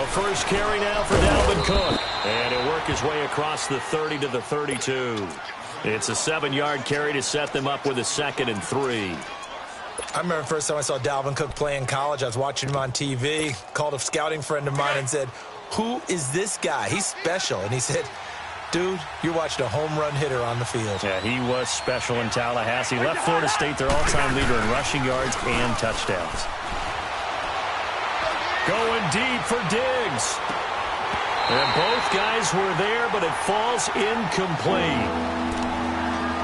A first carry now for Dalvin Cook. And he'll work his way across the 30 to the 32. It's a 7-yard carry to set them up with a 2nd and 3. I remember the first time I saw Dalvin Cook play in college. I was watching him on TV, called a scouting friend of mine and said, "Who is this guy? He's special." And he said, "Dude, you're watching a home run hitter on the field." Yeah, he was special in Tallahassee. Left Florida State their all-time leader in rushing yards and touchdowns. Going deep for Diggs. And both guys were there, but it falls incomplete.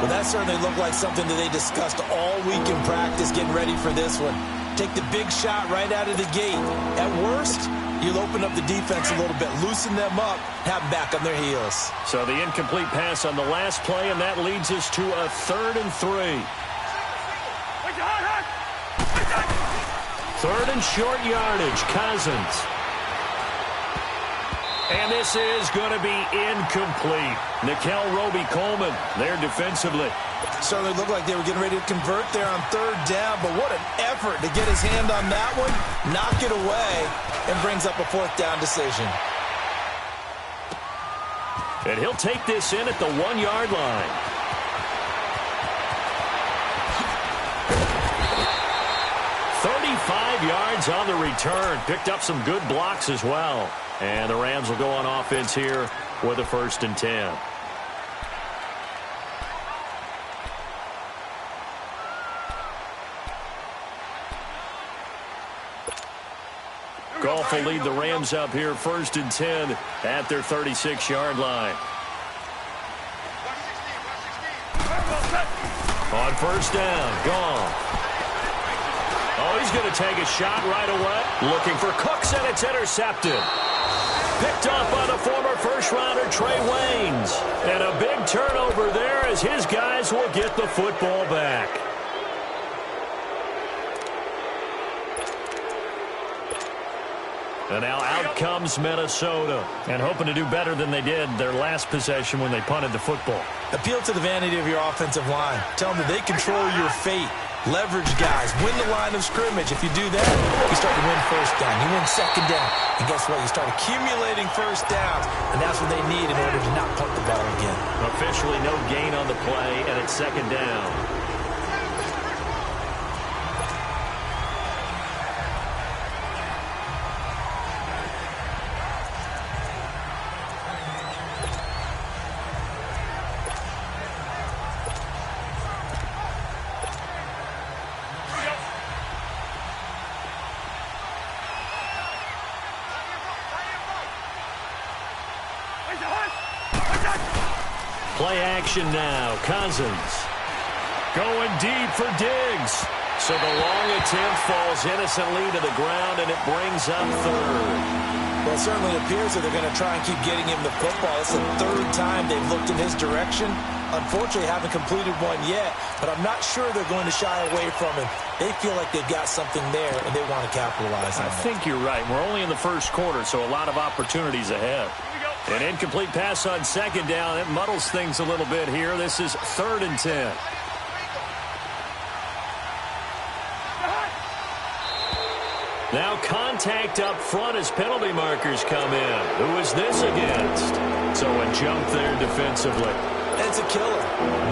Well, that certainly looked like something that they discussed all week in practice getting ready for this one. Take the big shot right out of the gate. At worst, you'll open up the defense a little bit, loosen them up, have them back on their heels. So the incomplete pass on the last play, and that leads us to a 3rd and 3. 3rd and short yardage, Cousins. And this is going to be incomplete. Nikel Roby-Coleman there defensively. Certainly looked like they were getting ready to convert there on 3rd down, but what an effort to get his hand on that one, knock it away, and brings up a 4th down decision. And he'll take this in at the 1-yard line. Yards on the return. Picked up some good blocks as well. And the Rams will go on offense here with a 1st and 10. Goff will lead the Rams up here 1st and 10 at their 36-yard line. On 1st down, Goff. Oh, he's going to take a shot right away. Looking for Cooks, and it's intercepted. Picked up by the former first-rounder Trey Waynes. And a big turnover there as his guys will get the football back. And now out comes Minnesota. And hoping to do better than they did their last possession when they punted the football. Appeal to the vanity of your offensive line. Tell them that they control your fate. Leverage guys. Win the line of scrimmage. If you do that, you start to win 1st down. You win 2nd down. And guess what? You start accumulating 1st downs. And that's what they need in order to not punt the ball again. Officially no gain on the play, and it's 2nd down. Play action now. Cousins going deep for Diggs. So the long attempt falls innocently to the ground, and it brings up 3rd. Well, it certainly appears that they're going to try and keep getting him the football. It's the 3rd time they've looked in his direction. Unfortunately, haven't completed one yet, but I'm not sure they're going to shy away from him. They feel like they've got something there, and they want to capitalize on it. I think you're right. We're only in the 1st quarter, so a lot of opportunities ahead. An incomplete pass on 2nd down. It muddles things a little bit here. This is 3rd and 10. Now contact up front as penalty markers come in. Who is this against? So a jump there defensively. It's a killer.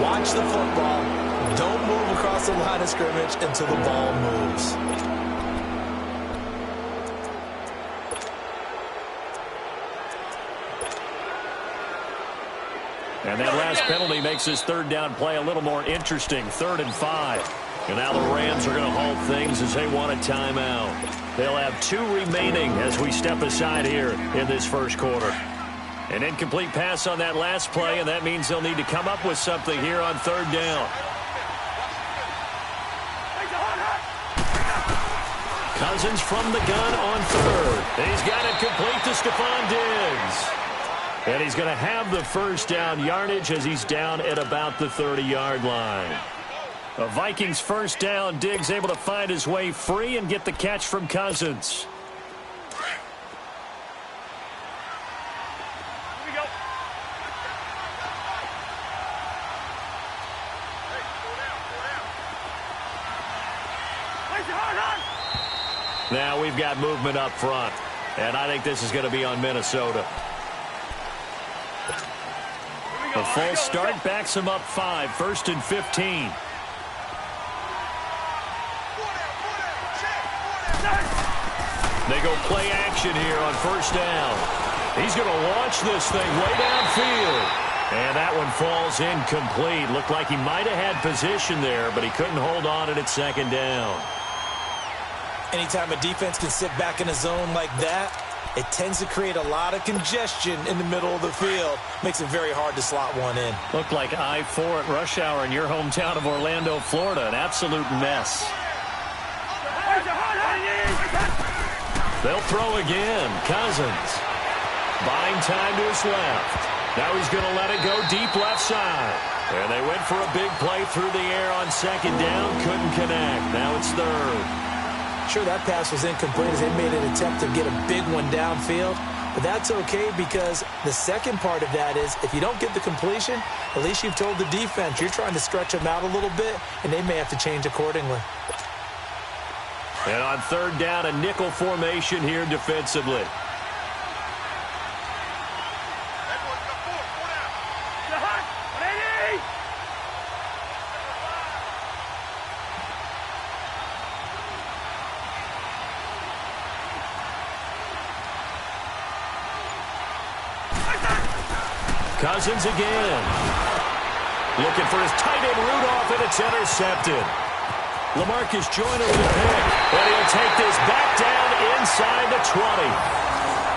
Watch the football. Don't move across the line of scrimmage until the ball moves. And that last penalty makes his 3rd down play a little more interesting. 3rd and 5. And now the Rams are going to halt things as they want a timeout. They'll have 2 remaining as we step aside here in this 1st quarter. An incomplete pass on that last play, and that means they'll need to come up with something here on 3rd down. Cousins from the gun on 3rd. He's got it complete to Stephon Diggs. And he's going to have the 1st down yardage as he's down at about the 30-yard line. A Vikings 1st down. Diggs able to find his way free and get the catch from Cousins. Now we've got movement up front. And I think this is going to be on Minnesota. A full start backs him up 5, 1st and 15. They go play action here on 1st down. He's going to launch this thing way downfield. And that one falls incomplete. Looked like he might have had position there, but he couldn't hold on at 2nd down. Anytime a defense can sit back in a zone like that, it tends to create a lot of congestion in the middle of the field. Makes it very hard to slot one in. Looked like I-4 at rush hour in your hometown of Orlando, Florida. An absolute mess. They'll throw again. Cousins. Buying time to his left. Now he's going to let it go deep left side. And they went for a big play through the air on 2nd down. Couldn't connect. Now it's 3rd. Sure, that pass was incomplete as they made an attempt to get a big one downfield. But that's okay because the second part of that is if you don't get the completion, at least you've told the defense you're trying to stretch them out a little bit, and they may have to change accordingly. And on 3rd down, a nickel formation here defensively. Cousins again. Looking for his tight end Rudolph, and it's intercepted. LaMarcus Joyner with a pick. And he'll take this back down inside the 20.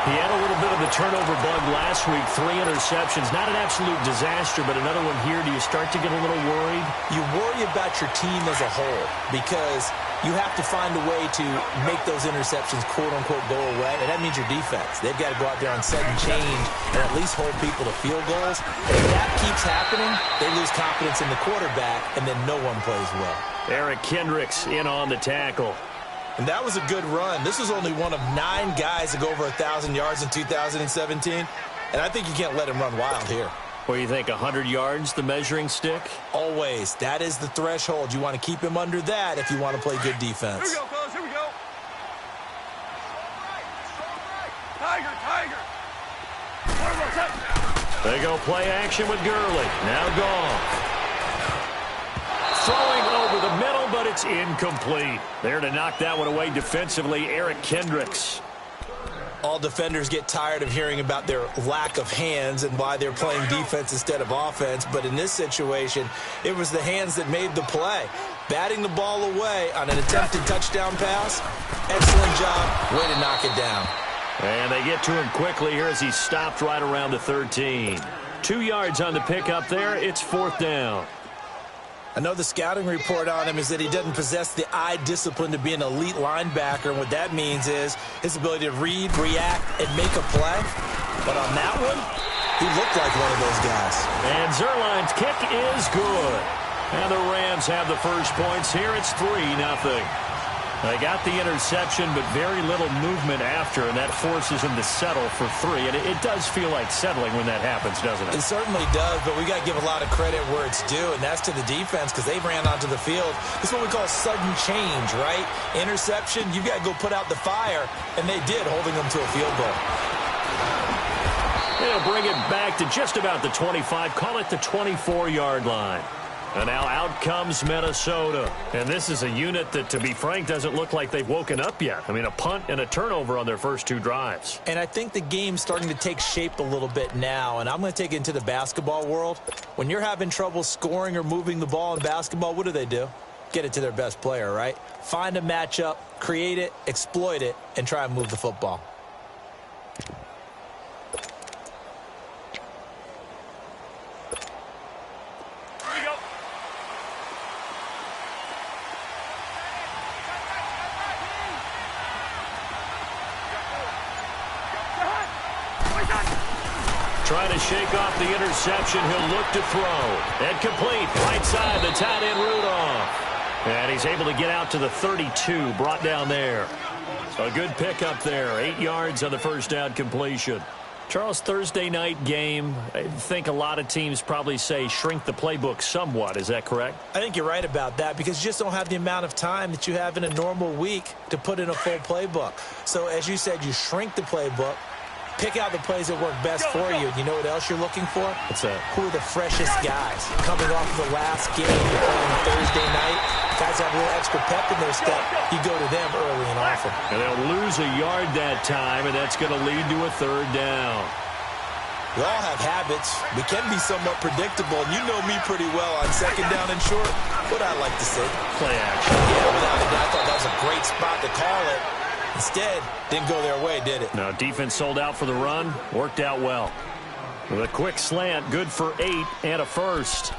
He had a little bit of the turnover bug last week. 3 interceptions. Not an absolute disaster, but another one here. Do you start to get a little worried? You worry about your team as a whole because you have to find a way to make those interceptions, quote-unquote, go away. And that means your defense. They've got to go out there on set and change and at least hold people to field goals. And if that keeps happening, they lose confidence in the quarterback, and then no one plays well. Eric Kendricks in on the tackle. And that was a good run. This was only one of 9 guys to go over 1,000 yards in 2017. And I think you can't let him run wild here. What do you think, 100 yards, the measuring stick? Always. That is the threshold. You want to keep him under that if you want to play good defense. Here we go, fellas. Here we go. Tiger, tiger. They go play action with Gurley. Now gone. Throwing over the middle, but it's incomplete. There to knock that one away defensively, Eric Kendricks. All defenders get tired of hearing about their lack of hands and why they're playing defense instead of offense. But in this situation, it was the hands that made the play. Batting the ball away on an attempted touchdown pass. Excellent job. Way to knock it down. And they get to him quickly here as he stopped right around the 13. 2 yards on the pickup there. It's 4th down. I know the scouting report on him is that he doesn't possess the eye discipline to be an elite linebacker. And what that means is his ability to read, react, and make a play. But on that one, he looked like one of those guys. And Zerline's kick is good. And the Rams have the first points here. It's 3-0. They got the interception, but very little movement after, and that forces him to settle for 3. And it does feel like settling when that happens, doesn't it? It certainly does, but we got to give a lot of credit where it's due, and that's to the defense because they ran onto the field. This is what we call sudden change, right? Interception, you got to go put out the fire, and they did, holding them to a field goal. They'll bring it back to just about the 25, call it the 24-yard line. And now out comes Minnesota. And this is a unit that, to be frank, doesn't look like they've woken up yet. I mean, a punt and a turnover on their first 2 drives. And I think the game's starting to take shape a little bit now. And I'm going to take it into the basketball world. When you're having trouble scoring or moving the ball in basketball, what do? Get it to their best player, right? Find a matchup, create it, exploit it, and try and move the football. Trying to shake off the interception. He'll look to throw. And complete. Right side, the tight end Rudolph. And he's able to get out to the 32, brought down there. So a good pickup there. 8 yards on the first down completion. Charles, Thursday night game, I think a lot of teams probably say shrink the playbook somewhat. Is that correct? I think you're right about that because you just don't have the amount of time that you have in a normal week to put in a full playbook. So as you said, you shrink the playbook, pick out the plays that work best for you. You know what else you're looking for? What's that? Who are the freshest guys? Coming off of the last game you're playing Thursday night, guys have a little extra pep in their step. You go to them early and often. And they'll lose a yard that time, and that's going to lead to a third down. We all have habits. We can be somewhat predictable, and you know me pretty well on second down and short. What I like to say. Play action. Yeah, without a doubt, I thought that was a great spot to call it. Instead, didn't go their way, did it? No, defense sold out for the run. Worked out well. With a quick slant, good for 8 and a first.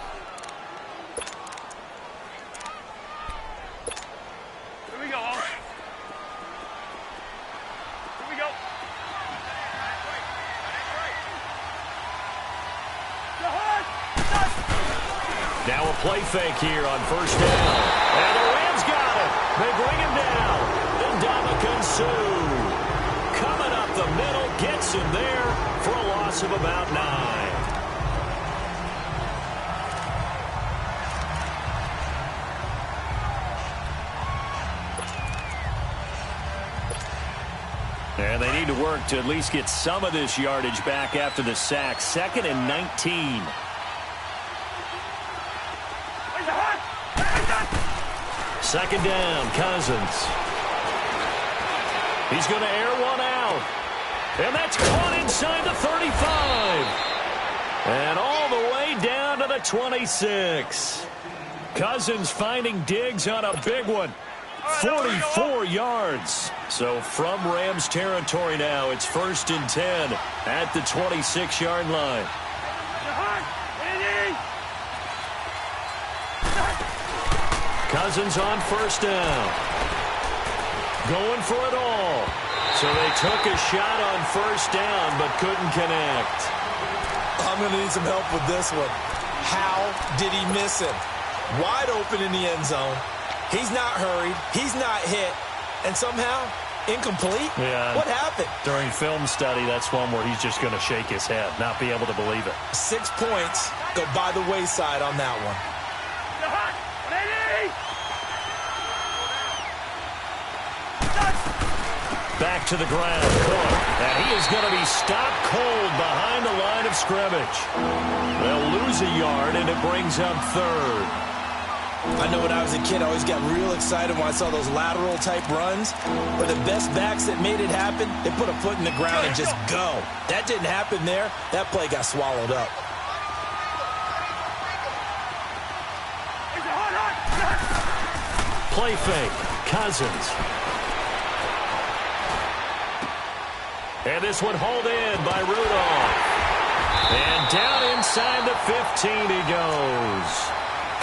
Here we go. Here we go. Now a play fake here on first down. And the Rams got it. They bring him down. Ndamukong Suh coming up the middle, gets him there for a loss of about 9. And they need to work to at least get some of this yardage back after the sack. 2nd and 19. Second down, Cousins. He's going to air one out. And that's caught inside the 35. And all the way down to the 26. Cousins finding Diggs on a big one. 44 yards. So from Rams territory now, it's 1st and 10 at the 26-yard line. Cousins on first down. Going for it all. So they took a shot on first down but couldn't connect. I'm going to need some help with this one. How did he miss him? Wide open in the end zone. He's not hurried. He's not hit. And somehow, incomplete? Yeah. What happened? During film study, that's one where he's just going to shake his head, not be able to believe it. 6 points go by the wayside on that one. Back to the ground, Cook. And he is going to be stopped cold behind the line of scrimmage. They'll lose a yard, and it brings up 3rd. I know when I was a kid, I always got real excited when I saw those lateral-type runs. But the best backs that made it happen, they put a foot in the ground and just go. That didn't happen there. That play got swallowed up. Play fake. Cousins. And this one hauled in by Rudolph. And down inside the 15 he goes.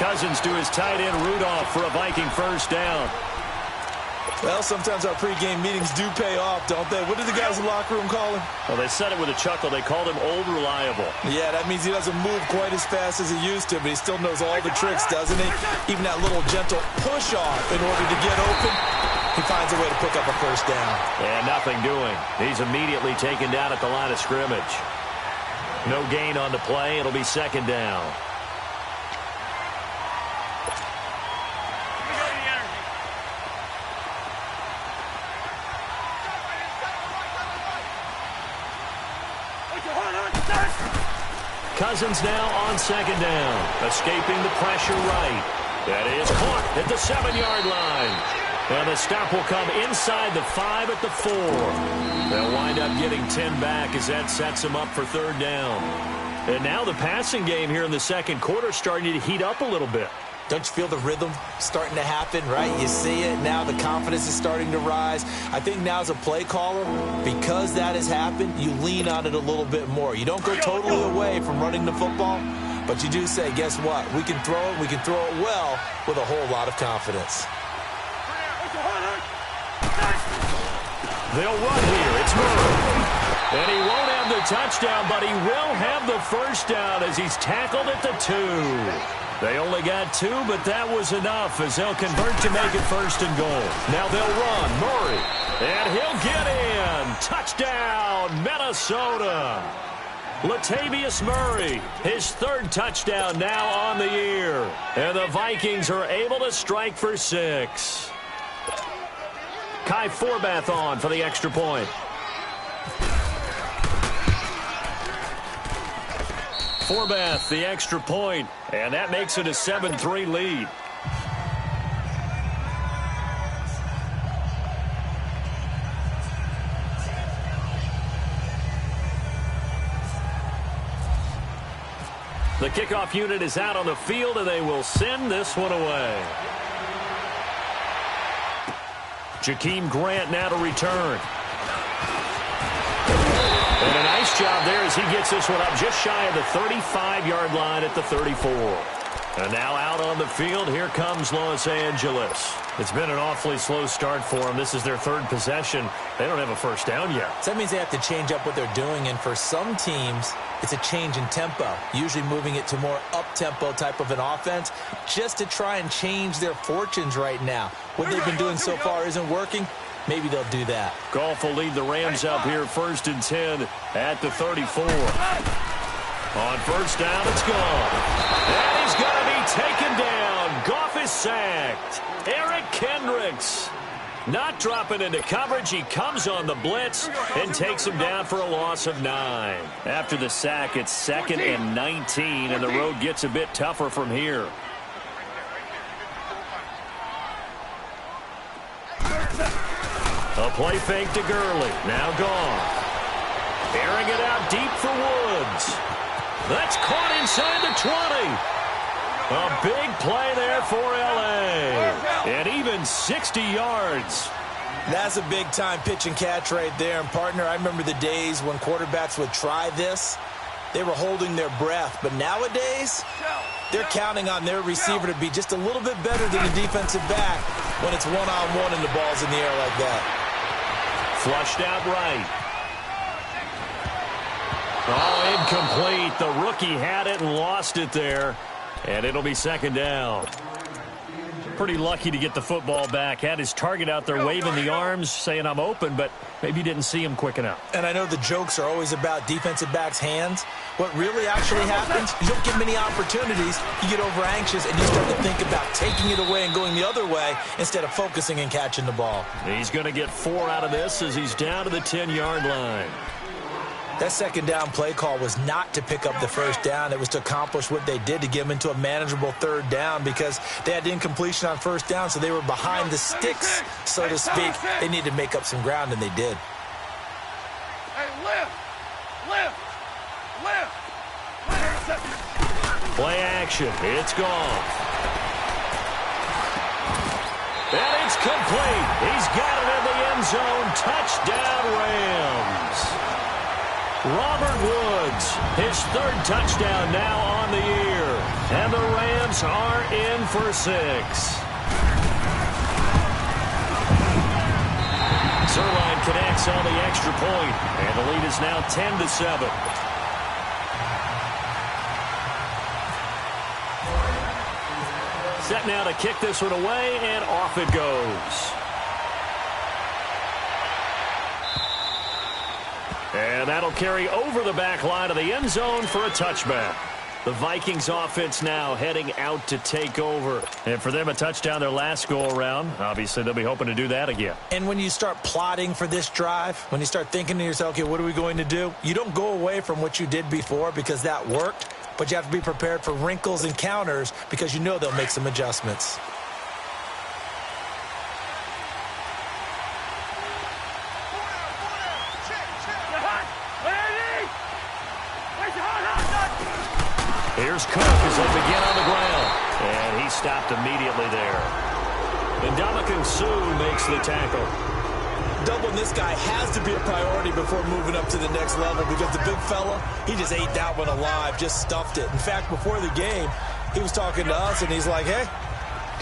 Cousins to his tight end Rudolph for a Viking first down. Well, sometimes our pregame meetings do pay off, don't they? What did the guys in the locker room call him? Well, they said it with a chuckle. They called him Old Reliable. Yeah, that means he doesn't move quite as fast as he used to, but he still knows all the tricks, doesn't he? Even that little gentle push-off in order to get open, he finds a way to pick up a first down. And nothing doing. He's immediately taken down at the line of scrimmage. No gain on the play. It'll be 2nd down. Cousins now on 2nd down. Escaping the pressure right. That is caught at the 7-yard line. And the stop will come inside the 5 at the 4. They'll wind up getting 10 back as that sets them up for 3rd down. And now the passing game here in the second quarter starting to heat up a little bit. Don't you feel the rhythm starting to happen, right? You see it. Now the confidence is starting to rise. I think now as a play caller, because that has happened, you lean on it a little bit more. You don't go totally away from running the football, but you do say, guess what? We can throw it. We can throw it well with a whole lot of confidence. They'll run here. It's Murray. And he won't have the touchdown, but he will have the first down as he's tackled at the 2. They only got 2, but that was enough as they'll convert to make it 1st and goal. Now they'll run. Murray. And he'll get in. Touchdown, Minnesota. Minnesota. Latavius Murray, his third touchdown now on the year. And the Vikings are able to strike for 6. Kai Forbath on for the extra point. Forbath, the extra point, and that makes it a 7-3 lead. The kickoff unit is out on the field, and they will send this one away. Jakeem Grant now to return. And a nice job there as he gets this one up just shy of the 35-yard line at the 34. And now out on the field, here comes Los Angeles. It's been an awfully slow start for them. This is their third possession. They don't have a first down yet. So that means they have to change up what they're doing, and for some teams, it's a change in tempo, usually moving it to more up-tempo type of an offense just to try and change their fortunes right now. What they've been doing so far isn't working. Maybe they'll do that. Goff will lead the Rams up here 1st and 10 at the 34. On first down, it's gone. And he's going to be taken down. Goff is sacked. Eric Kendricks not dropping into coverage. He comes on the blitz and takes him down for a loss of 9. After the sack, it's 2nd and 19, and the road gets a bit tougher from here. A play fake to Gurley. Now gone. Airing it out deep for Woods. That's caught inside the 20. A big play there for L.A. And even 60 yards. That's a big-time pitch and catch right there. And, partner, I remember the days when quarterbacks would try this. They were holding their breath. But nowadays, they're counting on their receiver to be just a little bit better than the defensive back when it's one-on-one and the ball's in the air like that. Flushed out right. Oh, incomplete. The rookie had it and lost it there. And it'll be 2nd down. Pretty lucky to get the football back. Had his target out there waving the arms, saying I'm open, but maybe didn't see him quick enough. And I know the jokes are always about defensive backs' hands. What really actually happens, you don't get many opportunities. You get over anxious and you start to think about taking it away and going the other way instead of focusing and catching the ball. He's going to get 4 out of this as he's down to the 10-yard line. That 2nd down play call was not to pick up the first down. It was to accomplish what they did, to get them into a manageable 3rd down, because they had incompletion on first down, so they were behind the sticks, so to speak. They needed to make up some ground, and they did. Hey, lift. Play action. It's gone. And it's complete. He's got it in the end zone. Touchdown, Rams. Robert Woods, his 3rd touchdown now on the year. And the Rams are in for 6. Zerline connects on the extra point, and the lead is now 10-7. Set now to kick this one away, and off it goes. And that'll carry over the back line of the end zone for a touchback. The Vikings offense now heading out to take over. And for them, a touchdown their last go-around. Obviously, they'll be hoping to do that again. And when you start plotting for this drive, when you start thinking to yourself, okay, what are we going to do? You don't go away from what you did before because that worked, but you have to be prepared for wrinkles and counters because you know they'll make some adjustments. Here's Cook as they begin on the ground. And he stopped immediately there. And Ndamukong Suh makes the tackle. Doubling this guy has to be a priority before moving up to the next level because the big fella, he just ate that one alive, just stuffed it. In fact, before the game, he was talking to us, and he's like, hey,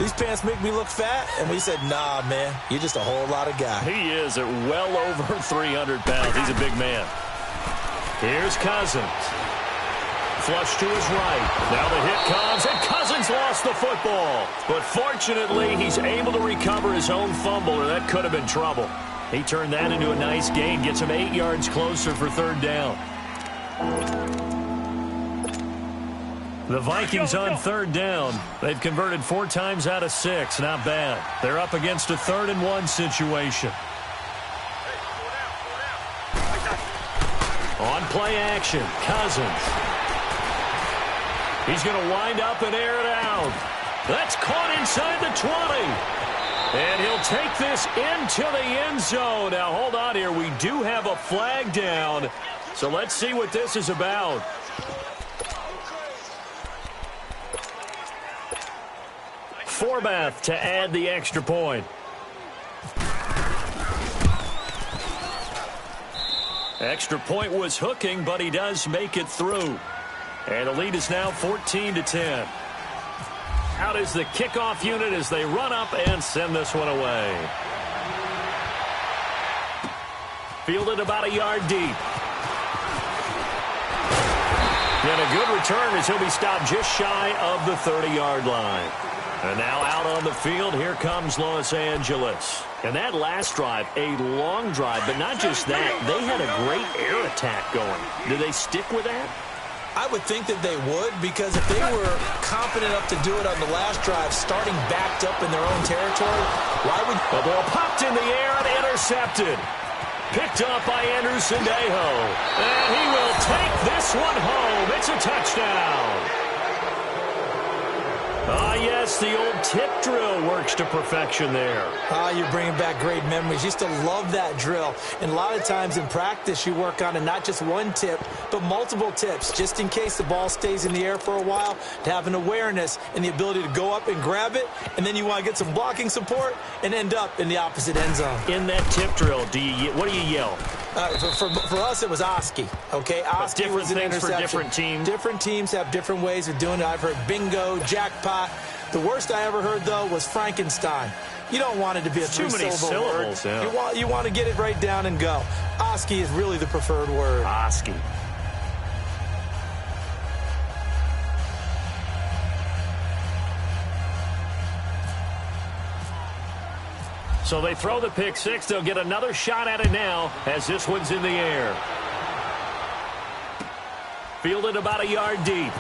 these pants make me look fat? And we said, nah, man, you're just a whole lot of guy. He is at well over 300 pounds. He's a big man. Here's Cousins. Flush to his right. Now the hit comes, and Cousins lost the football. But fortunately, he's able to recover his own fumble, or that could have been trouble. He turned that into a nice gain, gets him 8 yards closer for third down. The Vikings on third down. They've converted 4 times out of 6. Not bad. They're up against a 3rd and 1 situation. On play action, Cousins. He's going to wind up and air it out. That's caught inside the 20. And he'll take this into the end zone. Now, hold on here. We do have a flag down. So let's see what this is about. Forbath to add the extra point. Extra point was hooking, but he does make it through. And the lead is now 14-10. Out is the kickoff unit as they run up and send this one away. Fielded about a yard deep. And a good return as he'll be stopped just shy of the 30-yard line. And now out on the field, here comes Los Angeles. And that last drive, a long drive, but not just that. They had a great air attack going. Do they stick with that? I would think that they would, because if they were confident enough to do it on the last drive, starting backed up in their own territory, why would... The ball popped in the air and intercepted. Picked up by Anderson Dejo. And he will take this one home. It's a touchdown. Yes, the old tip drill works to perfection there. You're bringing back great memories. Used to love that drill. And a lot of times in practice, you work on it, not just one tip, but multiple tips, just in case the ball stays in the air for a while, to have an awareness and the ability to go up and grab it, and then you want to get some blocking support and end up in the opposite end zone. In that tip drill, what do you yell? For us, it was Oski. Okay, Oski was an interception. For different teams. Different teams have different ways of doing it. I've heard bingo, jackpot. The worst I ever heard, though, was Frankenstein. You don't want it to be a three-syllable word. Yeah. You want to get it right down and go. Oski is really the preferred word. Oski. So they throw the pick six. They'll get another shot at it now as this one's in the air. Fielded about a yard deep.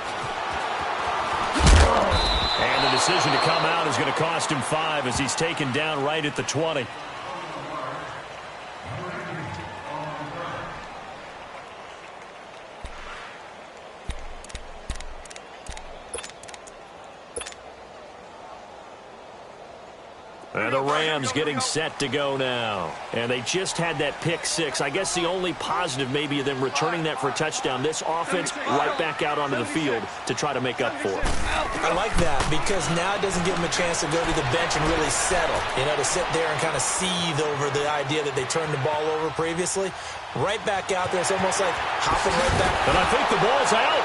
And the decision to come out is going to cost him 5 as he's taken down right at the 20. And the Rams getting set to go now. And they just had that pick six. I guess the only positive maybe of them returning that for a touchdown. This offense right back out onto the field to try to make up for it. I like that because now it doesn't give them a chance to go to the bench and really settle. You know, to sit there and kind of seethe over the idea that they turned the ball over previously. Right back out there. It's almost like hopping right back. And I think the ball's out.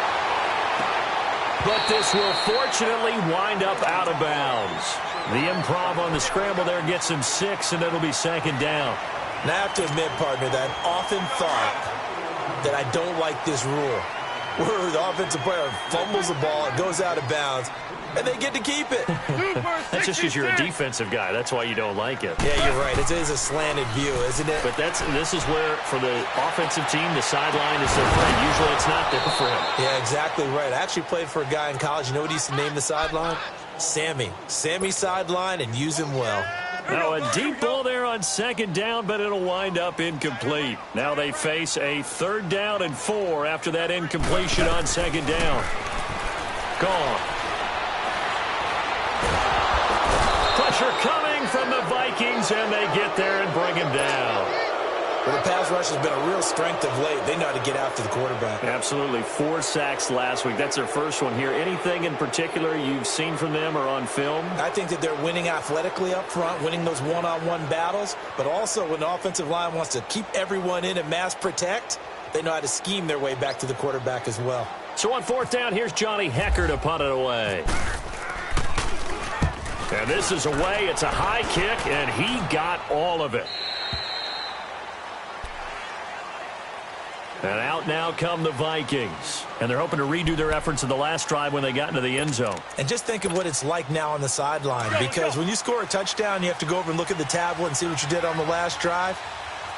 But this will fortunately wind up out of bounds. The improv on the scramble there gets him 6, and it'll be second down. Now, I have to admit, partner, that I've often thought that I don't like this rule, where the offensive player fumbles the ball, it goes out of bounds, and they get to keep it. That's just because you're a defensive guy. That's why you don't like it. Yeah, you're right. It is a slanted view, isn't it? But this is where, for the offensive team, the sideline is their friend. Usually it's not there for him. Yeah, exactly right. I actually played for a guy in college. You know what he used to name the sideline? Sammy. Sammy sideline, and use him well. Now a deep ball there on second down, but it'll wind up incomplete. Now they face a 3rd down and 4 after that incompletion on second down. Gone. Pressure coming from the Vikings, and they get there and bring him down. Well, the pass rush has been a real strength of late. They know how to get after the quarterback. Absolutely. 4 sacks last week. That's their first one here. Anything in particular you've seen from them or on film? I think that they're winning athletically up front, winning those one-on-one battles, but also when the offensive line wants to keep everyone in and mass protect, they know how to scheme their way back to the quarterback as well. So on 4th down, here's Johnny Hecker to punt it away. And this is away. It's a high kick, and he got all of it. And out now come the Vikings. And they're hoping to redo their efforts in the last drive when they got into the end zone. And just think of what it's like now on the sideline. Because when you score a touchdown, you have to go over and look at the tablet and see what you did on the last drive.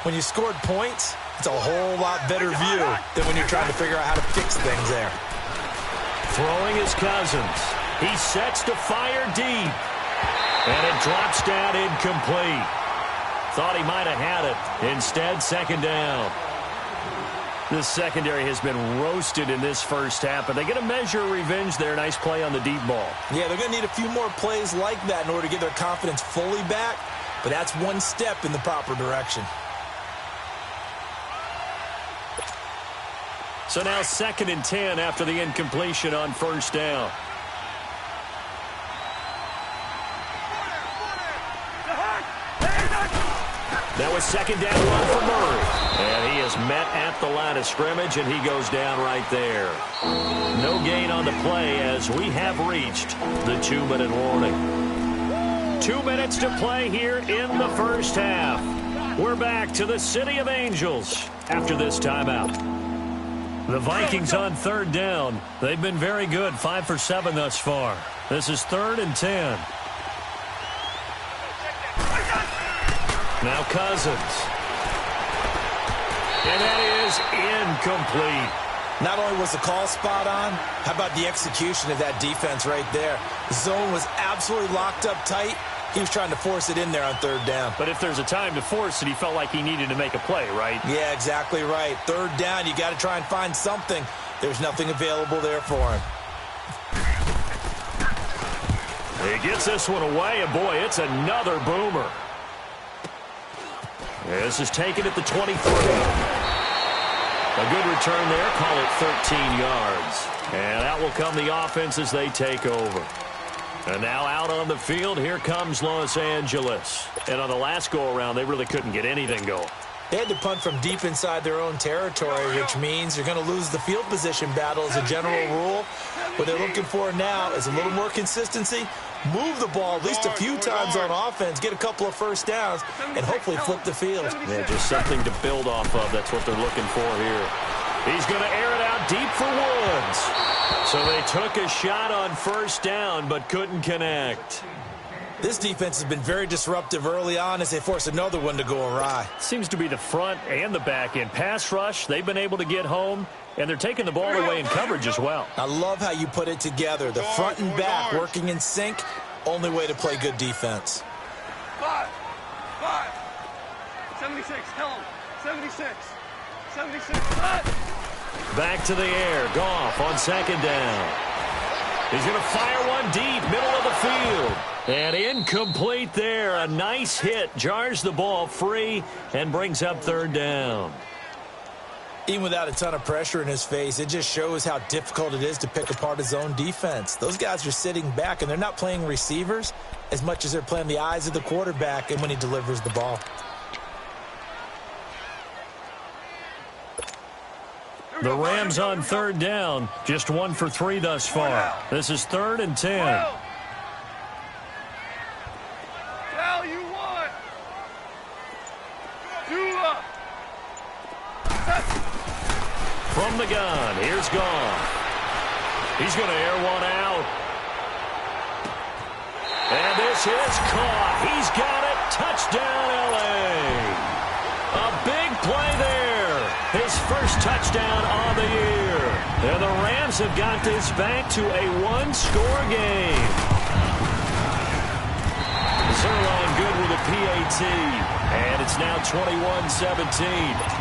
When you scored points, it's a whole lot better view than when you're trying to figure out how to fix things there. Throwing his Cousins. He sets to fire deep. And it drops down incomplete. Thought he might have had it. Instead, second down. This secondary has been roasted in this first half, but they get a measure of revenge there. Nice play on the deep ball. Yeah, they're going to need a few more plays like that in order to get their confidence fully back, but that's one step in the proper direction. So now 2nd and 10 after the incompletion on first down. That was second down run for Murray. And he is met at the line of scrimmage, and he goes down right there. No gain on the play as we have reached the 2-minute warning. 2 minutes to play here in the first half. We're back to the City of Angels after this timeout. The Vikings on third down. They've been very good, 5 for 7 thus far. This is 3rd and 10. Now Cousins. And that is incomplete. Not only was the call spot on, how about the execution of that defense right there? The zone was absolutely locked up tight. He was trying to force it in there on third down. But if there's a time to force it, he felt like he needed to make a play, right? Yeah, exactly right. Third down, you got to try and find something. There's nothing available there for him. He gets this one away, and boy, it's another boomer. This is taken at the 23. A good return there, call it 13 yards. And that will come the offense as they take over. And now out on the field, here comes Los Angeles. And on the last go-around, they really couldn't get anything going. They had to punt from deep inside their own territory, which means you're going to lose the field position battle as a general rule. What they're looking for now is a little more consistency, move the ball at least a few times on offense, get a couple of first downs, and hopefully flip the field. Yeah, just something to build off of. That's what they're looking for here. He's going to air it out deep for Woods. So they took a shot on first down but couldn't connect. This defense has been very disruptive early on as they force another one to go awry. Seems to be the front and the back end. Pass rush, they've been able to get home, and they're taking the ball away in coverage as well. I love how you put it together. The front and back working in sync, only way to play good defense. 5. 76, tell him. 76. 76, Back to the air. Goff on second down. He's going to fire one deep, middle of the field. And incomplete there. A nice hit. Jars the ball free and brings up third down. Even without a ton of pressure in his face, it just shows how difficult it is to pick apart his own defense. Those guys are sitting back, and they're not playing receivers as much as they're playing the eyes of the quarterback and when he delivers the ball. The Rams on third down, just 1 for 3 thus far. This is 3rd and 10. Tell you what. Do up. From the gun, here's Goff. He's going to air one out. And this is caught. He's got it. Touchdown, L.A. A big play there. His first touchdown on the year. And the Rams have got this back to a one-score game. Zerline good with a PAT. And it's now 21-17.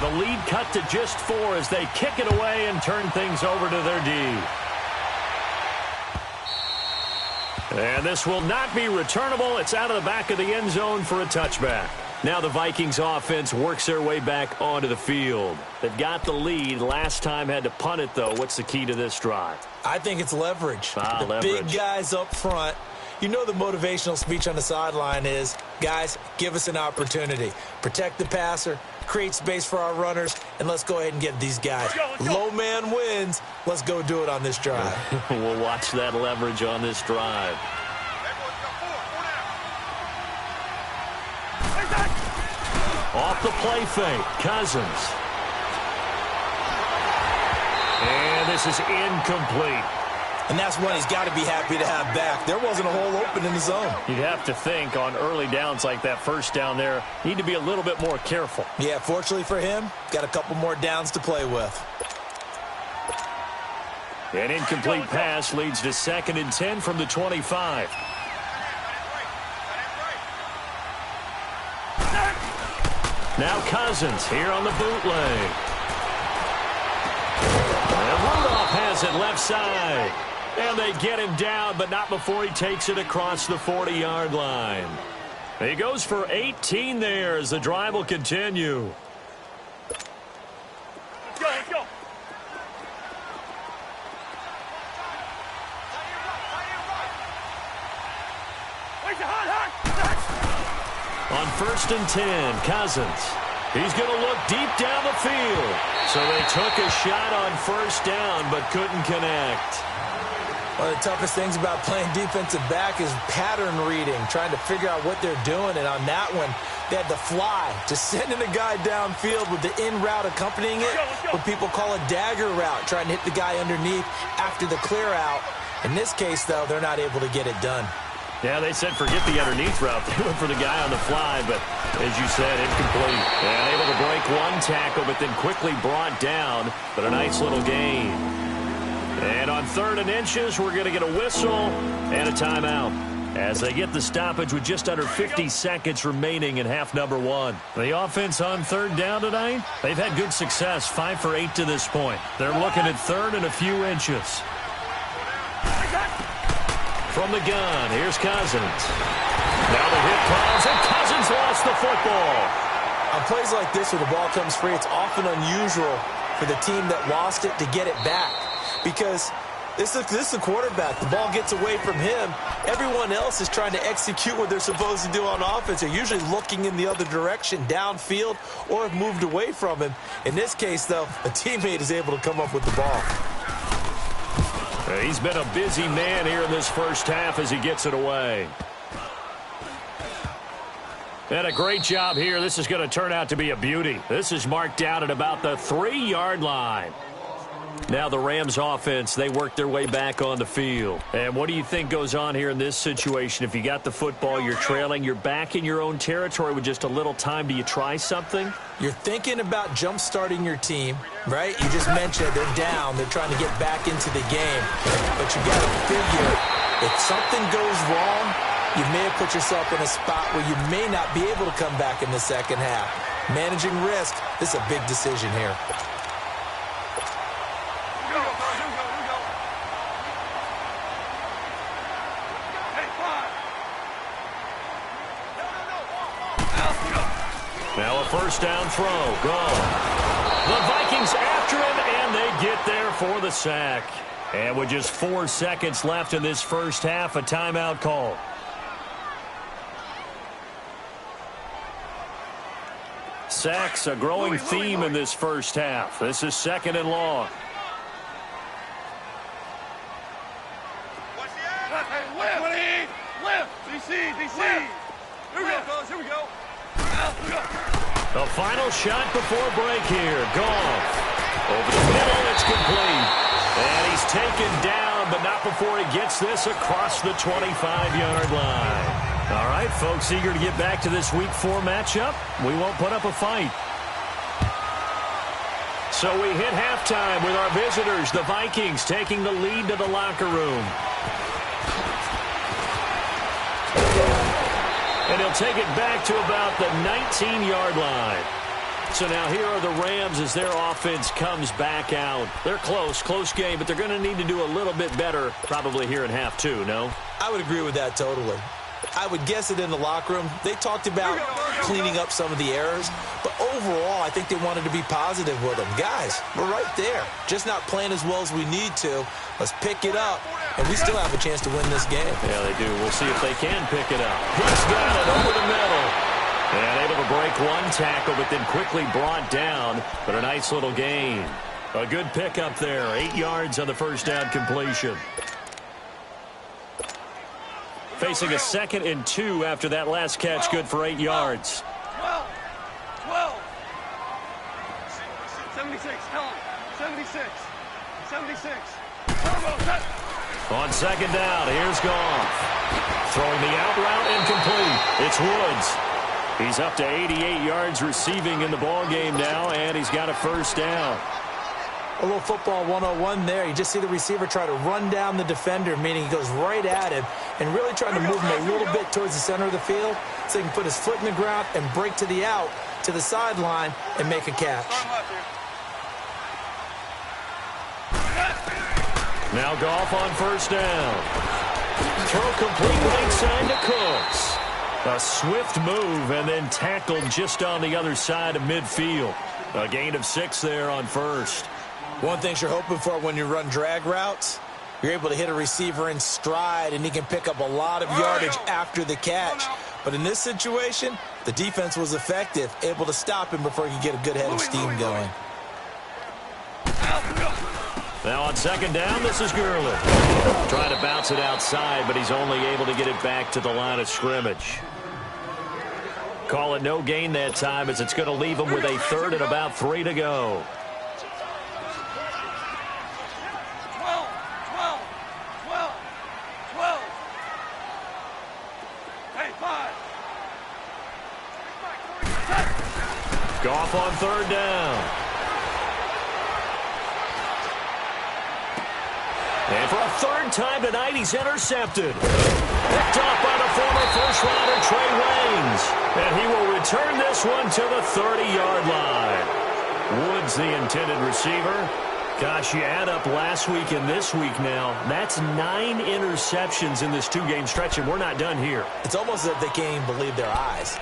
The lead cut to just 4 as they kick it away and turn things over to their D. And this will not be returnable. It's out of the back of the end zone for a touchback. Now the Vikings offense works their way back onto the field. They've got the lead. Last time had to punt it, though. What's the key to this drive? I think it's leverage. Leverage. Big guys up front. You know the motivational speech on the sideline is, guys, give us an opportunity. Protect the passer, create space for our runners, and let's go ahead and get these guys. Let's go. Low man wins. Let's go do it on this drive. We'll watch that leverage on this drive. Off the play fake, Cousins. And this is incomplete. And that's one he's got to be happy to have back. There wasn't a hole open in the zone. You'd have to think on early downs like that first down there, need to be a little bit more careful. Yeah, fortunately for him, got a couple more downs to play with. An incomplete pass leads to 2nd and 10 from the 25. Now Cousins here on the bootleg. And Rudolph has it left side. And they get him down, but not before he takes it across the 40-yard line. He goes for 18 there as the drive will continue. Let's go, let's go. On 1st and 10, Cousins. He's going to look deep down the field. So they took a shot on 1st down, but couldn't connect. One of the toughest things about playing defensive back is pattern reading, trying to figure out what they're doing. And on that one, they had the fly, just sending a guy downfield with the in route accompanying it, what people call a dagger route, trying to hit the guy underneath after the clear out. In this case, though, they're not able to get it done. Yeah, they said forget the underneath route. They went for the guy on the fly, but as you said, incomplete. And able to break one tackle, but then quickly brought down, but a nice little gain. And on 3rd and inches, we're going to get a whistle and a timeout as they get the stoppage with just under 50 seconds remaining in half number 1. The offense on 3rd down tonight, they've had good success, 5 for 8 to this point. They're looking at 3rd and a few inches. From the gun, here's Cousins. Now the hit comes, and Cousins lost the football. On plays like this where the ball comes free, it's often unusual for the team that lost it to get it back. Because this is the quarterback. The ball gets away from him. Everyone else is trying to execute what they're supposed to do on offense. They're usually looking in the other direction, downfield, or have moved away from him. In this case, though, a teammate is able to come up with the ball. He's been a busy man here in this first half as he gets it away. And a great job here. This is going to turn out to be a beauty. This is marked out at about the 3-yard line. Now the Rams offense, they work their way back on the field. And what do you think goes on here in this situation? If you got the football, you're trailing, you're back in your own territory with just a little time. Do you try something? You're thinking about jump-starting your team, right? You just mentioned they're down. They're trying to get back into the game. But you got to figure if something goes wrong, you may have put yourself in a spot where you may not be able to come back in the second half. Managing risk, this is a big decision here. Now a first down throw. Gone. The Vikings after him, and they get there for the sack. And with just 4 seconds left in this first half, a timeout call. Sacks, a growing theme in this first half. This is 2nd and long. Lift. DC. Here we go, fellas. Here we go. The final shot before break here. Goff. Over the middle, it's complete. And he's taken down, but not before he gets this across the 25-yard line. All right, folks, eager to get back to this Week 4 matchup. We won't put up a fight. So we hit halftime with our visitors, the Vikings, taking the lead to the locker room. And he'll take it back to about the 19-yard line. So now here are the Rams as their offense comes back out. They're close game, but they're going to need to do a little bit better probably here in half 2, no? I would agree with that totally. I would guess it in the locker room. They talked about cleaning up some of the errors, but overall, I think they wanted to be positive with them. Guys, we're right there. Just not playing as well as we need to. Let's pick it up and we still have a chance to win this game. Yeah, they do. We'll see if they can pick it up. He's got it over the middle. And able to break one tackle, but then quickly brought down. But a nice little gain. A good pickup there. 8 yards on the first down completion. Facing a 2nd and 2 after that last catch. Good for 8 yards. 12. 76. Tell him. 76. 76. On 2nd down, here's Goff. Throwing the out route incomplete. It's Woods. He's up to 88 yards receiving in the ballgame now, and he's got a first down. A little football 101 there. You just see the receiver try to run down the defender, meaning he goes right at him and really trying to move him a little bit towards the center of the field so he can put his foot in the ground and break to the out, to the sideline, and make a catch. Now Goff on first down. Throw complete right side to Cooks. A swift move and then tackled just on the other side of midfield. A gain of 6 there on first. One thing you're hoping for when you run drag routes, you're able to hit a receiver in stride and he can pick up a lot of yardage after the catch. But in this situation, the defense was effective, able to stop him before he could get a good head of steam going. Now on 2nd down, this is Gurley. Trying to bounce it outside, but he's only able to get it back to the line of scrimmage. Call it no gain that time as it's going to leave him with a 3rd and about 3 to go. 12. Hey, 5. Goff on 3rd down. And for a 3rd time tonight, he's intercepted. Picked off by the former first-rounder Trey Waynes. And he will return this one to the 30-yard line. Woods, the intended receiver. Gosh, you add up last week and this week now. That's 9 interceptions in this 2-game stretch, and we're not done here. It's almost as if they can't even believe their eyes.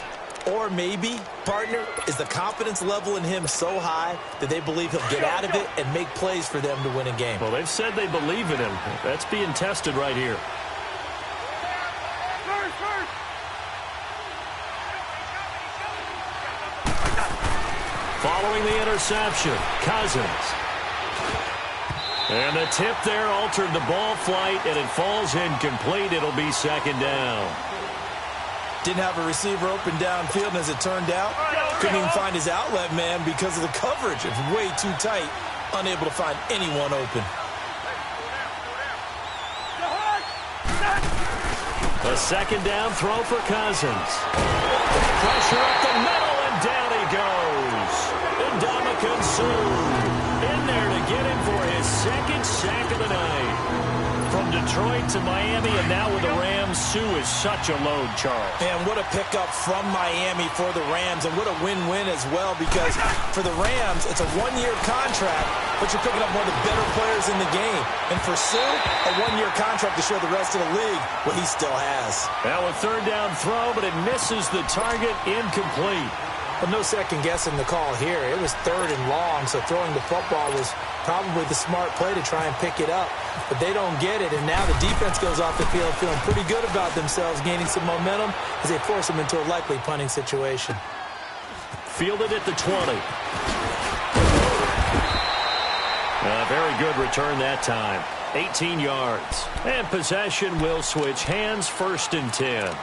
Or maybe, partner, is the confidence level in him so high that they believe he'll get out of it and make plays for them to win a game. Well, they've said they believe in him. That's being tested right here. Following the interception, Cousins. And the tip there altered the ball flight, and it falls incomplete. It'll be 2nd down. Didn't have a receiver open downfield, and as it turned out, couldn't even find his outlet man because of the coverage. It's way too tight, unable to find anyone open. A 2nd down throw for Cousins. Pressure up the middle, and down he goes. Ndamukong Suh in there to get him for his 2nd sack of the night. From Detroit to Miami, and now with the Rams, Suh is such a load, Charles. And what a pickup from Miami for the Rams, and what a win-win as well, because for the Rams, it's a 1-year contract, but you're picking up one of the better players in the game. And for Suh, a 1-year contract to show the rest of the league what he still has. Now a 3rd down throw, but it misses the target, incomplete. But no second guessing the call here. It was 3rd and long, so throwing the football was probably the smart play to try and pick it up. But they don't get it, and now the defense goes off the field feeling pretty good about themselves, gaining some momentum as they force them into a likely punting situation. Fielded at the 20. Very good return that time. 18 yards. And possession will switch hands, 1st and 10.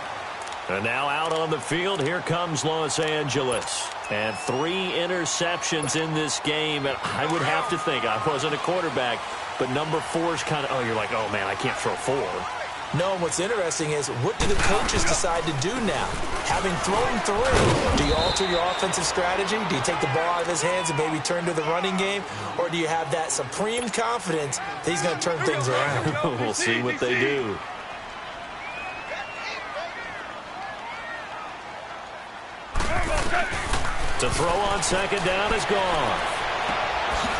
And now out on the field, here comes Los Angeles. And 3 interceptions in this game. And I would have to think, I wasn't a quarterback, but number 4 is kind of, oh, you're like, oh, man, I can't throw 4. No, and what's interesting is, what do the coaches decide to do now? Having thrown 3, do you alter your offensive strategy? Do you take the ball out of his hands and maybe turn to the running game? Or do you have that supreme confidence that he's going to turn things around? We'll see what they do. To throw on 2nd down is gone.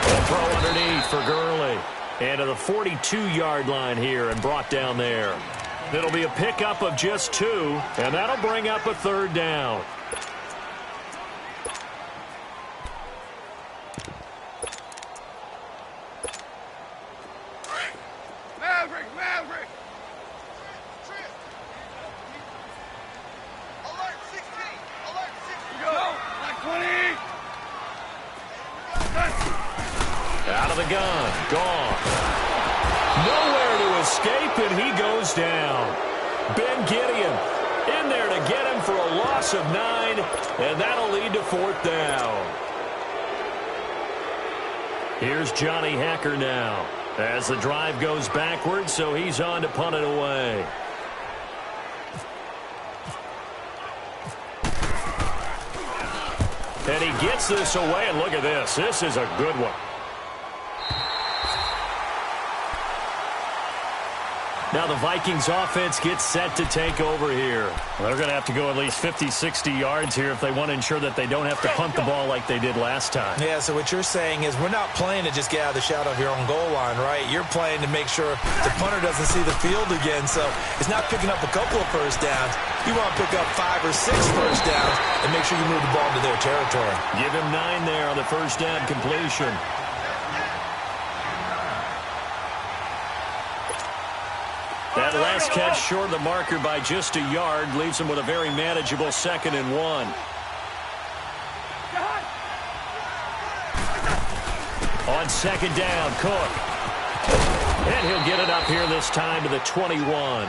A throw underneath for Gurley. And to the 42-yard line here and brought down there. It'll be a pickup of just 2, and that'll bring up a 3rd down. Maverick! Out of the gun. Gone. Nowhere to escape, and he goes down. Ben Gideon in there to get him for a loss of 9, and that'll lead to 4th down. Here's Johnny Hecker now as the drive goes backwards, so he's on to punt it away. And he gets this away, and look at this. This is a good one. Now the Vikings offense gets set to take over here. They're going to have to go at least 50, 60 yards here if they want to ensure that they don't have to punt the ball like they did last time. Yeah, so what you're saying is we're not playing to just get out of the shadow of your own goal line, right? You're playing to make sure the punter doesn't see the field again. So it's not picking up a couple of first downs. You want to pick up 5 or 6 first downs and make sure you move the ball into their territory. Give him 9 there on the first down completion. That last catch short of the marker by just a yard leaves him with a very manageable 2nd and 1. On 2nd down, Cook. And he'll get it up here this time to the 21.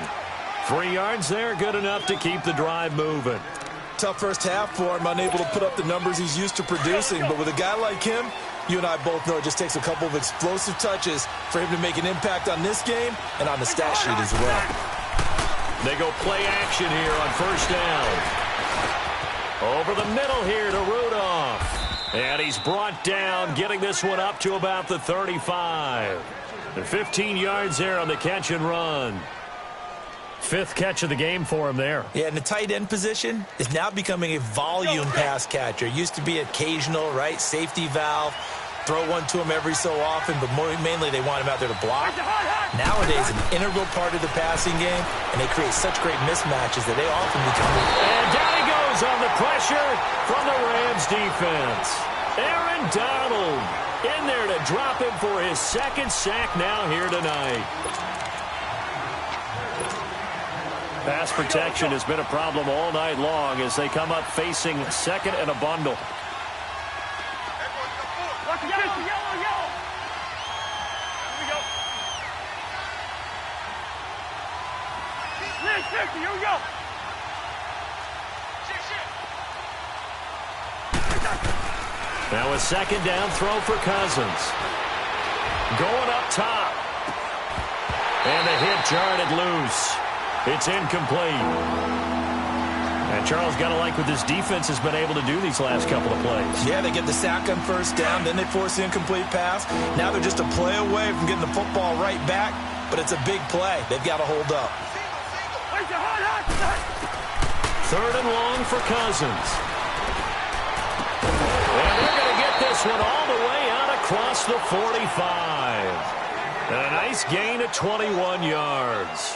3 yards there, good enough to keep the drive moving. Tough first half for him, unable to put up the numbers he's used to producing. But with a guy like him, you and I both know it just takes a couple of explosive touches for him to make an impact on this game and on the stat sheet as well. They go play action here on 1st down. Over the middle here to Rudolph. And he's brought down, getting this one up to about the 35. And 15 yards there on the catch and run. 5th catch of the game for him there. Yeah, and the tight end position is now becoming a volume pass catcher. Used to be occasional, right? Safety valve. Throw one to him every so often, but mainly they want him out there to block. Nowadays, an integral part of the passing game, and they create such great mismatches that they often become... And down he goes on the pressure from the Rams defense. Aaron Donald in there to drop him for his 2nd sack now here tonight. Pass protection has been a problem all night long as they come up facing 2nd and a bundle. Yellow. Here we go. Here we go. Now a 2nd down throw for Cousins. Going up top. And the hit jarred it loose. It's incomplete. And Charles, got to like what this defense has been able to do these last couple of plays. Yeah, they get the sack on 1st down, then they force the incomplete pass. Now they're just a play away from getting the football right back, but it's a big play. They've got to hold up. 3rd and long for Cousins. And they're going to get this one all the way out across the 45. And a nice gain of 21 yards.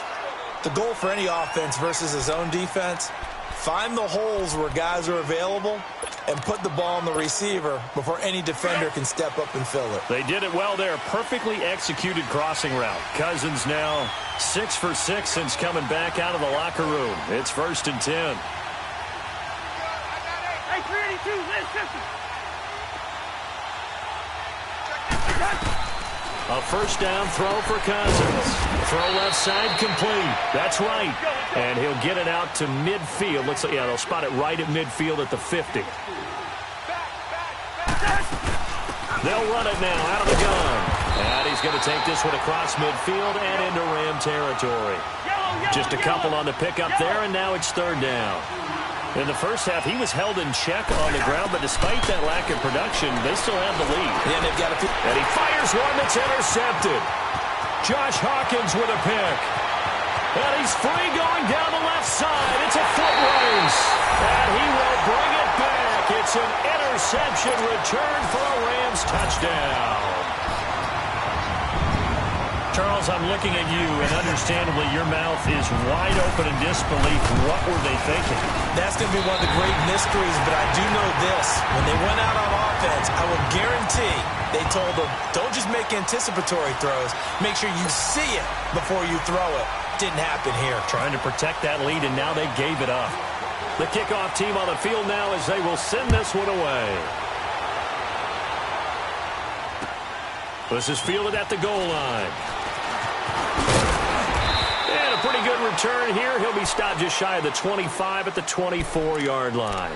The goal for any offense versus his own defense, find the holes where guys are available and put the ball on the receiver before any defender can step up and fill it. They did it well there. Perfectly executed crossing route. Cousins now 6 for 6 since coming back out of the locker room. It's 1st and 10. Hey, 382, A 1st down throw for Cousins. Throw left side complete. That's right. And he'll get it out to midfield. Looks like, yeah, they'll spot it right at midfield at the 50. They'll run it now out of the gun. And he's going to take this one across midfield and into Ram territory. Just a couple on the pickup there, and now it's 3rd down. In the first half, he was held in check on the ground, but despite that lack of production, they still have the lead. Yeah, they've got and he fires one that's intercepted. Josh Hawkins with a pick. And he's free going down the left side. It's a foot race. And he will bring it back. It's an interception return for a Rams touchdown. Charles, I'm looking at you, and understandably, your mouth is wide open in disbelief. What were they thinking? That's going to be one of the great mysteries, but I do know this. When they went out on offense, I will guarantee they told them, don't just make anticipatory throws. Make sure you see it before you throw it. Didn't happen here. Trying to protect that lead, and now they gave it up. The kickoff team on the field now as they will send this one away. This is fielded at the goal line. And a pretty good return here. He'll be stopped just shy of the 25 at the 24-yard line.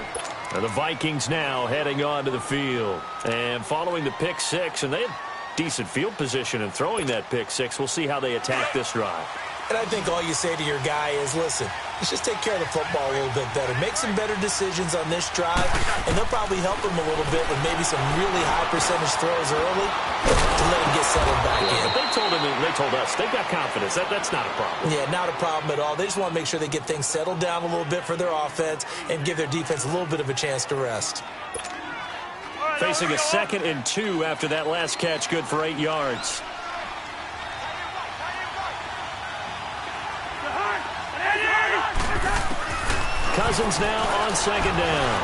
And the Vikings now heading onto the field. And following the pick six, and they had decent field position in throwing that pick six. We'll see how they attack this drive. And I think all you say to your guy is, listen, let's just take care of the football a little bit better. Make some better decisions on this drive, and they'll probably help him a little bit with maybe some really high percentage throws early to let him get settled back in. But they told us, they've got confidence. That's not a problem. Yeah, not a problem at all. They just want to make sure they get things settled down a little bit for their offense and give their defense a little bit of a chance to rest. Facing a 2nd and 2 after that last catch, good for 8 yards. Cousins now on 2nd down.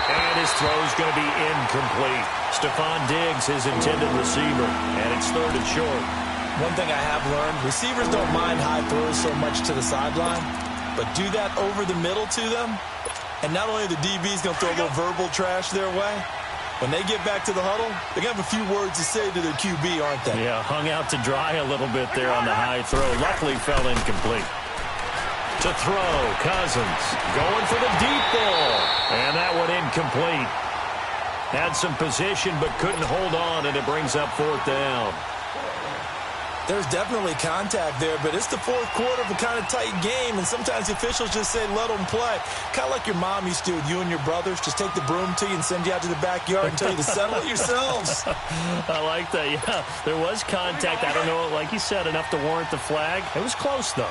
And his throw's going to be incomplete. Stephon Diggs, his intended receiver, and it's 3rd and short. One thing I have learned, receivers don't mind high throws so much to the sideline, but do that over the middle to them, and not only are the DBs going to throw a little verbal trash their way, when they get back to the huddle, they're going to have a few words to say to their QB, aren't they? Yeah, hung out to dry a little bit there on the high throw. Luckily fell incomplete. To throw, Cousins going for the deep ball. And that one incomplete. Had some position but couldn't hold on, and it brings up 4th down. There's definitely contact there, but it's the 4th quarter of a kind of tight game, and sometimes the officials just say, let them play. Kind of like your mom used to do with you and your brothers. Just take the broom to you and send you out to the backyard and tell you to settle it yourselves. I like that, yeah. There was contact. I don't know, like you said, enough to warrant the flag. It was close, though.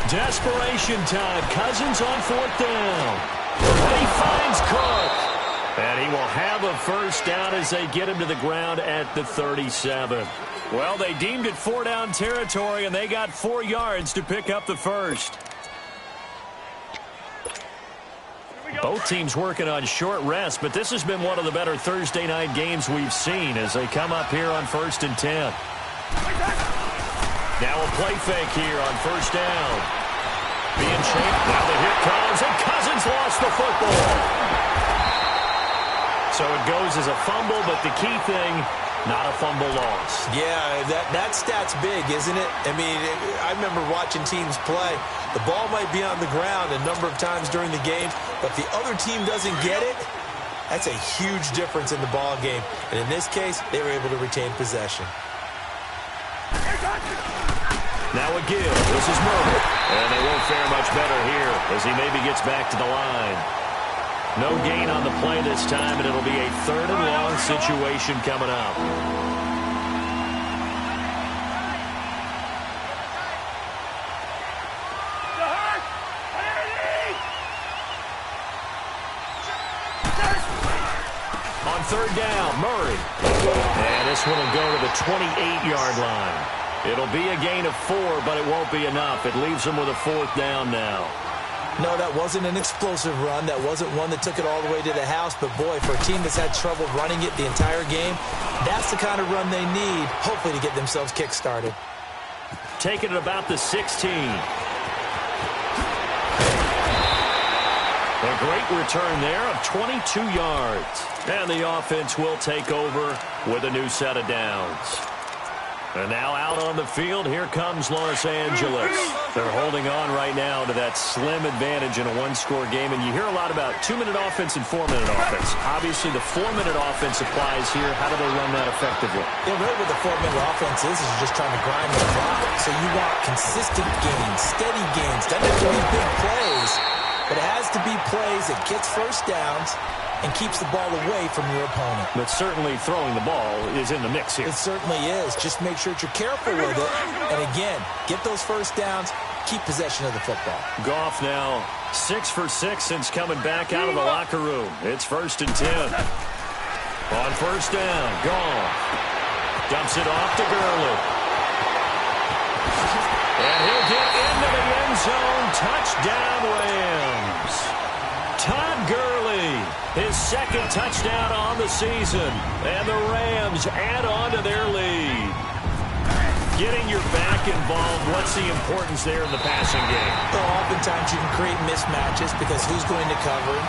Desperation time. Cousins on 4th down. And he finds Cook. And he will have a 1st down as they get him to the ground at the 37. Well, they deemed it 4-down territory, and they got 4 yards to pick up the 1st. Both teams working on short rest, but this has been one of the better Thursday night games we've seen as they come up here on 1st and 10. Now a play fake here on 1st down. Being shaped. Now the hit comes, and Cousins lost the football. So it goes as a fumble, but the key thing, not a fumble loss. Yeah, that stat's big, isn't it? I mean, I remember watching teams play. The ball might be on the ground a number of times during the game, but if the other team doesn't get it, that's a huge difference in the ball game. And in this case, they were able to retain possession. Now a give. This is Murray. And they won't fare much better here as he maybe gets back to the line. No gain on the play this time, and it'll be a 3rd and long situation coming up. On 3rd down, Murray. And this one will go to the 28-yard line. It'll be a gain of 4, but it won't be enough. It leaves them with a 4th down now. No, that wasn't an explosive run. That wasn't one that took it all the way to the house. But, boy, for a team that's had trouble running it the entire game, that's the kind of run they need, hopefully, to get themselves kick-started. Taking it about the 16. A great return there of 22 yards. And the offense will take over with a new set of downs. And now out on the field, here comes Los Angeles. They're holding on right now to that slim advantage in a one-score game. And you hear a lot about 2-minute offense and 4-minute offense. Obviously, the 4-minute offense applies here. How do they run that effectively? Yeah, really what the 4-minute offense is just trying to grind the clock. So you want consistent gains, steady gains. Doesn't have to be big plays, but it has to be plays that gets 1st downs and keeps the ball away from your opponent. But certainly throwing the ball is in the mix here. It certainly is. Just make sure that you're careful with it. And again, get those 1st downs, keep possession of the football. Goff now 6 for 6 since coming back out of the locker room. It's 1st and 10. On 1st down, Goff dumps it off to Gurley. And he'll get into the end zone. Touchdown, Rams. Todd Gurley, his 2nd touchdown on the season. And the Rams add on to their lead. Getting your back involved, what's the importance there in the passing game? Well, oftentimes you can create mismatches because who's going to cover him?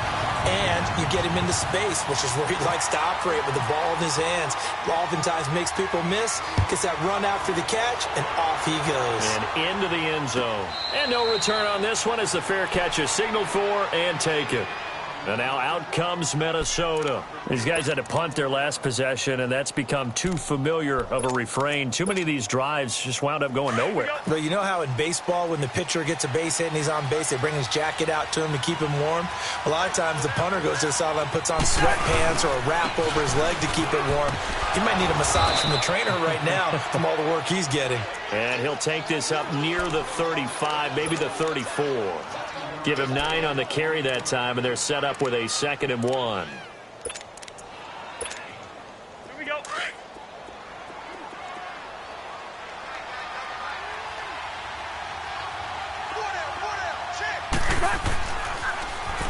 And you get him into space, which is where he likes to operate with the ball in his hands. Oftentimes makes people miss, gets that run after the catch, and off he goes. And into the end zone. And no return on this one as the fair catch is signaled for and taken. And now out comes Minnesota. These guys had to punt their last possession, and that's become too familiar of a refrain. Too many of these drives just wound up going nowhere. But you know how in baseball, when the pitcher gets a base hit and he's on base, they bring his jacket out to him to keep him warm? A lot of times the punter goes to the sideline, puts on sweatpants or a wrap over his leg to keep it warm. He might need a massage from the trainer right now from all the work he's getting. And he'll take this up near the 35, maybe the 34. Give him 9 on the carry that time, and they're set up with a 2nd and 1. Here we go.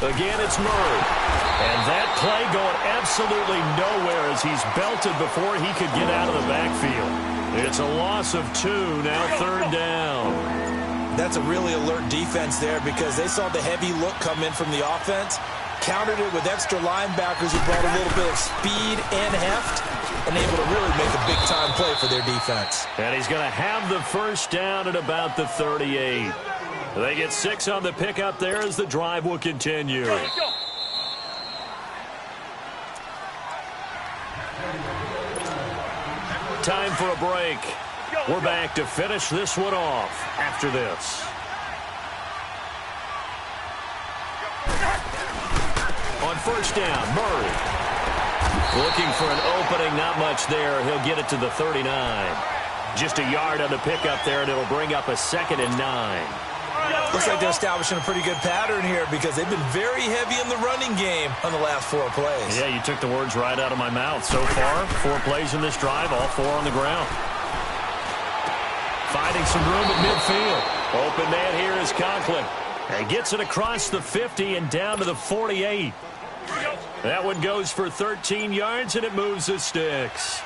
Again, it's Murray. And that play going absolutely nowhere as he's belted before he could get out of the backfield. It's a loss of 2, now 3rd down. That's a really alert defense there because they saw the heavy look come in from the offense, countered it with extra linebackers who brought a little bit of speed and heft, and able to really make a big-time play for their defense. And he's going to have the first down at about the 38. They get 6 on the pickup there as the drive will continue. Let's go. Time for a break. We're back to finish this one off after this. On first down, Murray. Looking for an opening, not much there. He'll get it to the 39. Just a yard on the pickup there, and it'll bring up a 2nd and 9. Looks like they're establishing a pretty good pattern here because they've been very heavy in the running game on the last 4 plays. Yeah, you took the words right out of my mouth. So far, 4 plays in this drive, all 4 on the ground. Finding some room at midfield. Open man here is Conklin. And gets it across the 50 and down to the 48. That one goes for 13 yards, and it moves the sticks.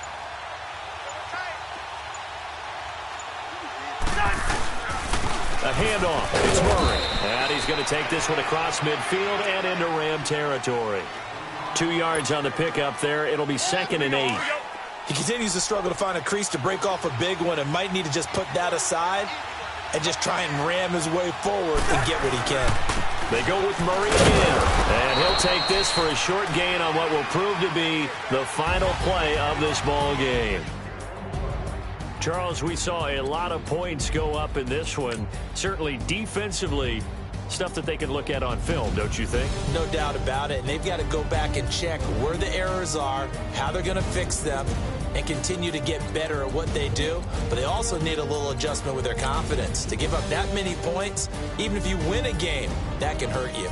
A handoff. It's Murray. And he's going to take this one across midfield and into Ram territory. 2 yards on the pickup there. It'll be 2nd and 8. He continues to struggle to find a crease to break off a big one and might need to just put that aside and just try and ram his way forward and get what he can. They go with Murray again. And he'll take this for a short gain on what will prove to be the final play of this ball game. Charles, we saw a lot of points go up in this one. Certainly defensively, stuff that they can look at on film, don't you think? No doubt about it. And they've got to go back and check where the errors are, how they're going to fix them, and continue to get better at what they do. But they also need a little adjustment with their confidence. To give up that many points, even if you win a game, that can hurt you.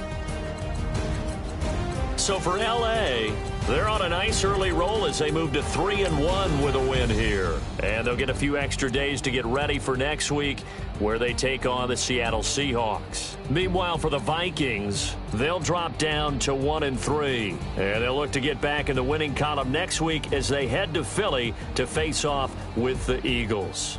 So for L.A., they're on a nice early roll as they move to 3-1 with a win here. And they'll get a few extra days to get ready for next week where they take on the Seattle Seahawks. Meanwhile, for the Vikings, they'll drop down to 1-3. And they'll look to get back in the winning column next week as they head to Philly to face off with the Eagles.